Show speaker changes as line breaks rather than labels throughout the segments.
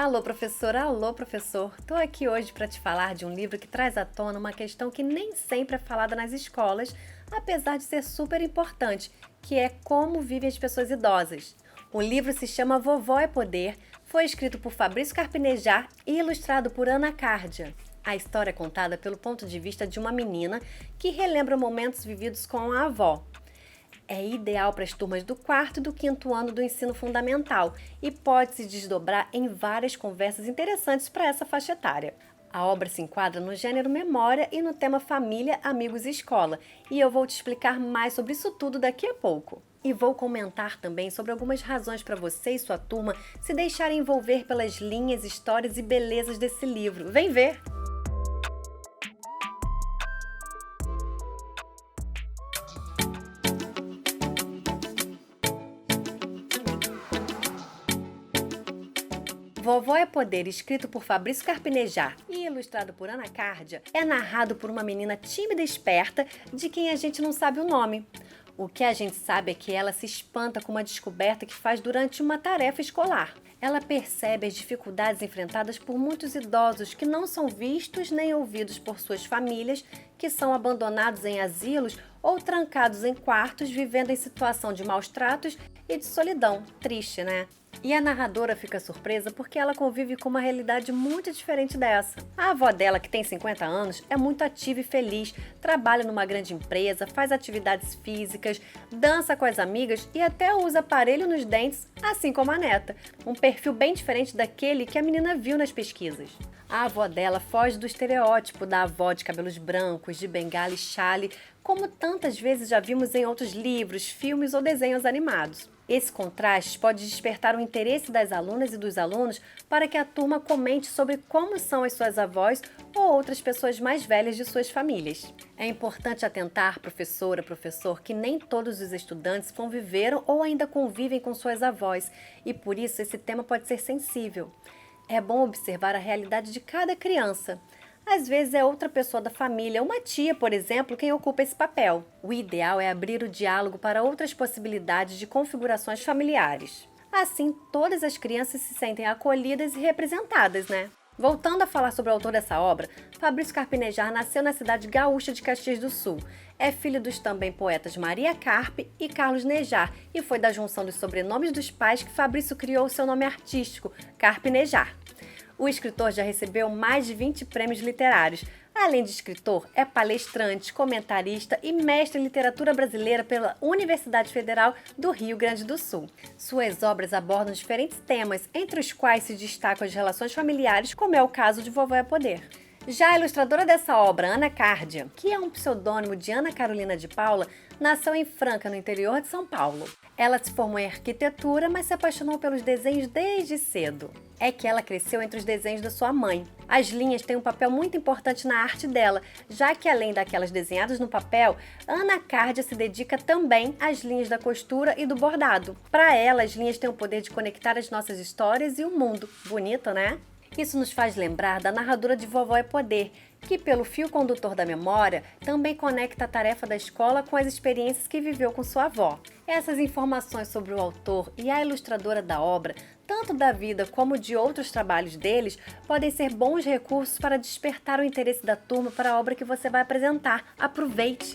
Alô, professor. Tô aqui hoje para te falar de um livro que traz à tona uma questão que nem sempre é falada nas escolas, apesar de ser super importante, que é como vivem as pessoas idosas. O livro se chama Vovó é Poder, foi escrito por Fabrício Carpinejar e ilustrado por Ana Cárdia. A história é contada pelo ponto de vista de uma menina que relembra momentos vividos com a avó. É ideal para as turmas do 4º e do 5º ano do ensino fundamental e pode se desdobrar em várias conversas interessantes para essa faixa etária. A obra se enquadra no gênero memória e no tema família, amigos e escola, e eu vou te explicar mais sobre isso tudo daqui a pouco. E vou comentar também sobre algumas razões para você e sua turma se deixarem envolver pelas linhas, histórias e belezas desse livro. Vem ver! Vovó é Poder, escrito por Fabrício Carpinejar e ilustrado por Ana Cárdia, é narrado por uma menina tímida e esperta de quem a gente não sabe o nome. O que a gente sabe é que ela se espanta com uma descoberta que faz durante uma tarefa escolar. Ela percebe as dificuldades enfrentadas por muitos idosos que não são vistos nem ouvidos por suas famílias, que são abandonados em asilos ou trancados em quartos, vivendo em situação de maus tratos e de solidão. Triste, né? E a narradora fica surpresa porque ela convive com uma realidade muito diferente dessa. A avó dela, que tem 50 anos, é muito ativa e feliz, trabalha numa grande empresa, faz atividades físicas, dança com as amigas e até usa aparelho nos dentes, assim como a neta. Um perfil bem diferente daquele que a menina viu nas pesquisas. A avó dela foge do estereótipo da avó de cabelos brancos, de bengala e chale, como tantas vezes já vimos em outros livros, filmes ou desenhos animados. Esse contraste pode despertar o interesse das alunas e dos alunos para que a turma comente sobre como são as suas avós ou outras pessoas mais velhas de suas famílias. É importante atentar, professora, professor, que nem todos os estudantes conviveram ou ainda convivem com suas avós e por isso esse tema pode ser sensível. É bom observar a realidade de cada criança. Às vezes é outra pessoa da família, uma tia, por exemplo, quem ocupa esse papel. O ideal é abrir o diálogo para outras possibilidades de configurações familiares. Assim, todas as crianças se sentem acolhidas e representadas, né? Voltando a falar sobre o autor dessa obra, Fabrício Carpinejar nasceu na cidade gaúcha de Caxias do Sul. É filho dos também poetas Maria Carpe e Carlos Nejar e foi da junção dos sobrenomes dos pais que Fabrício criou seu nome artístico, Carpinejar. O escritor já recebeu mais de 20 prêmios literários. Além de escritor, é palestrante, comentarista e mestre em literatura brasileira pela Universidade Federal do Rio Grande do Sul. Suas obras abordam diferentes temas, entre os quais se destacam as relações familiares, como é o caso de Vovó é Poder. Já a ilustradora dessa obra, Ana Cárdia, que é um pseudônimo de Ana Carolina de Paula, nasceu em Franca, no interior de São Paulo. Ela se formou em arquitetura, mas se apaixonou pelos desenhos desde cedo. É que ela cresceu entre os desenhos da sua mãe. As linhas têm um papel muito importante na arte dela, já que além daquelas desenhadas no papel, Ana Cárdia se dedica também às linhas da costura e do bordado. Para ela, as linhas têm o poder de conectar as nossas histórias e o mundo. Bonito, né? Isso nos faz lembrar da narradora de Vovó é Poder, que pelo fio condutor da memória também conecta a tarefa da escola com as experiências que viveu com sua avó. Essas informações sobre o autor e a ilustradora da obra, tanto da vida como de outros trabalhos deles, podem ser bons recursos para despertar o interesse da turma para a obra que você vai apresentar. Aproveite!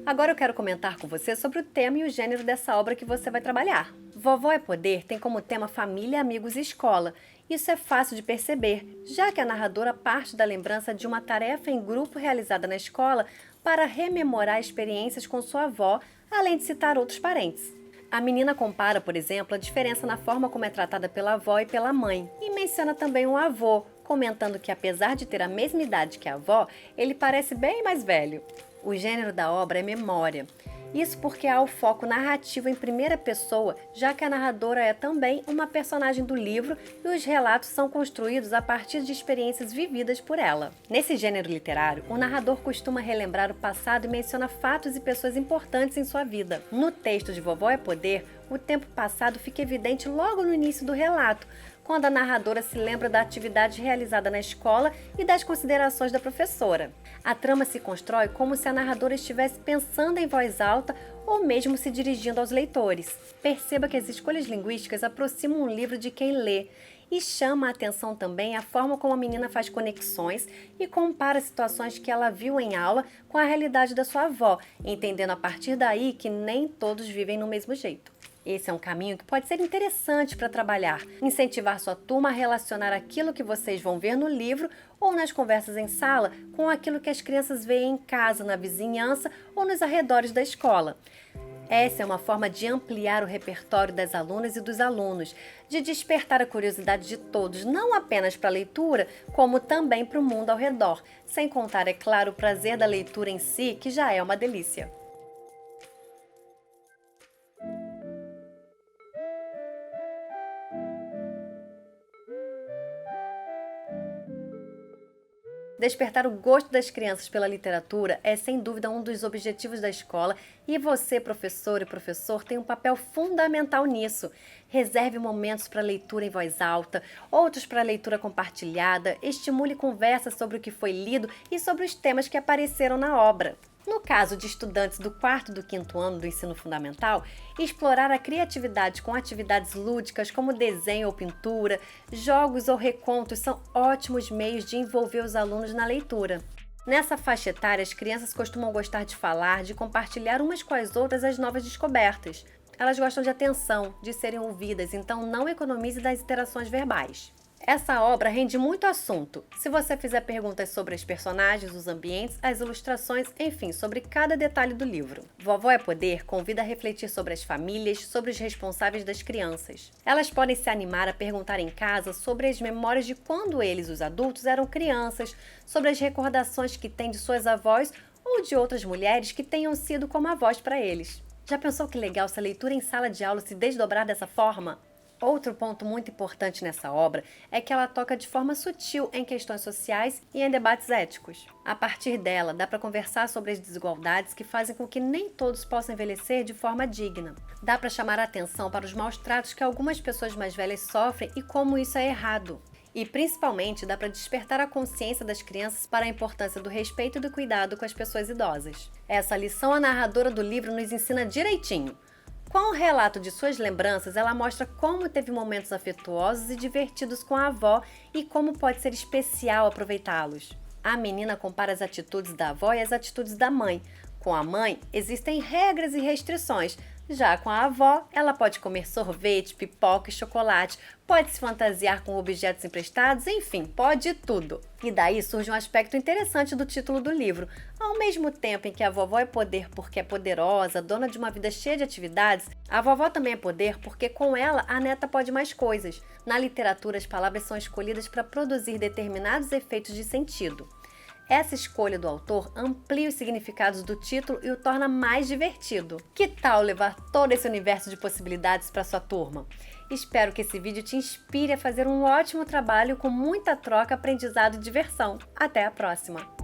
Agora eu quero comentar com você sobre o tema e o gênero dessa obra que você vai trabalhar. Vovó é Poder tem como tema família, amigos e escola. Isso é fácil de perceber, já que a narradora parte da lembrança de uma tarefa em grupo realizada na escola para rememorar experiências com sua avó, além de citar outros parentes. A menina compara, por exemplo, a diferença na forma como é tratada pela avó e pela mãe, e menciona também o avô, comentando que apesar de ter a mesma idade que a avó, ele parece bem mais velho. O gênero da obra é memória. Isso porque há o foco narrativo em primeira pessoa, já que a narradora é também uma personagem do livro e os relatos são construídos a partir de experiências vividas por ela. Nesse gênero literário, o narrador costuma relembrar o passado e menciona fatos e pessoas importantes em sua vida. No texto de Vovó é Poder, O tempo passado fica evidente logo no início do relato, quando a narradora se lembra da atividade realizada na escola e das considerações da professora. A trama se constrói como se a narradora estivesse pensando em voz alta ou mesmo se dirigindo aos leitores. Perceba que as escolhas linguísticas aproximam o livro de quem lê e chama a atenção também a forma como a menina faz conexões e compara situações que ela viu em aula com a realidade da sua avó, entendendo a partir daí que nem todos vivem no mesmo jeito. Esse é um caminho que pode ser interessante para trabalhar, incentivar sua turma a relacionar aquilo que vocês vão ver no livro ou nas conversas em sala com aquilo que as crianças veem em casa, na vizinhança ou nos arredores da escola. Essa é uma forma de ampliar o repertório das alunas e dos alunos, de despertar a curiosidade de todos, não apenas para a leitura, como também para o mundo ao redor, sem contar, é claro, o prazer da leitura em si, que já é uma delícia. Despertar o gosto das crianças pela literatura é, sem dúvida, um dos objetivos da escola e você, professor e professor, tem um papel fundamental nisso. Reserve momentos para leitura em voz alta, outros para leitura compartilhada, estimule conversas sobre o que foi lido e sobre os temas que apareceram na obra. No caso de estudantes do 4º e do 5º ano do ensino fundamental, explorar a criatividade com atividades lúdicas como desenho ou pintura, jogos ou recontos são ótimos meios de envolver os alunos na leitura. Nessa faixa etária, as crianças costumam gostar de falar, de compartilhar umas com as outras as novas descobertas. Elas gostam de atenção, de serem ouvidas, então não economize das interações verbais. Essa obra rende muito assunto. Se você fizer perguntas sobre os personagens, os ambientes, as ilustrações, enfim, sobre cada detalhe do livro. Vovó é Poder convida a refletir sobre as famílias, sobre os responsáveis das crianças. Elas podem se animar a perguntar em casa sobre as memórias de quando eles, os adultos, eram crianças, sobre as recordações que têm de suas avós ou de outras mulheres que tenham sido como avós para eles. Já pensou que legal se a leitura em sala de aula se desdobrar dessa forma? Outro ponto muito importante nessa obra é que ela toca de forma sutil em questões sociais e em debates éticos. A partir dela, dá para conversar sobre as desigualdades que fazem com que nem todos possam envelhecer de forma digna. Dá para chamar a atenção para os maus tratos que algumas pessoas mais velhas sofrem e como isso é errado. E, principalmente, dá para despertar a consciência das crianças para a importância do respeito e do cuidado com as pessoas idosas. Essa lição a narradora do livro nos ensina direitinho. Com o relato de suas lembranças, ela mostra como teve momentos afetuosos e divertidos com a avó e como pode ser especial aproveitá-los. A menina compara as atitudes da avó e as atitudes da mãe. Com a mãe, existem regras e restrições. Já com a avó, ela pode comer sorvete, pipoca e chocolate, pode se fantasiar com objetos emprestados, enfim, pode tudo. E daí surge um aspecto interessante do título do livro. Ao mesmo tempo em que a vovó é poder porque é poderosa, dona de uma vida cheia de atividades, a vovó também é poder porque com ela a neta pode mais coisas. Na literatura, as palavras são escolhidas para produzir determinados efeitos de sentido. Essa escolha do autor amplia os significados do título e o torna mais divertido. Que tal levar todo esse universo de possibilidades para sua turma? Espero que esse vídeo te inspire a fazer um ótimo trabalho com muita troca, aprendizado e diversão. Até a próxima!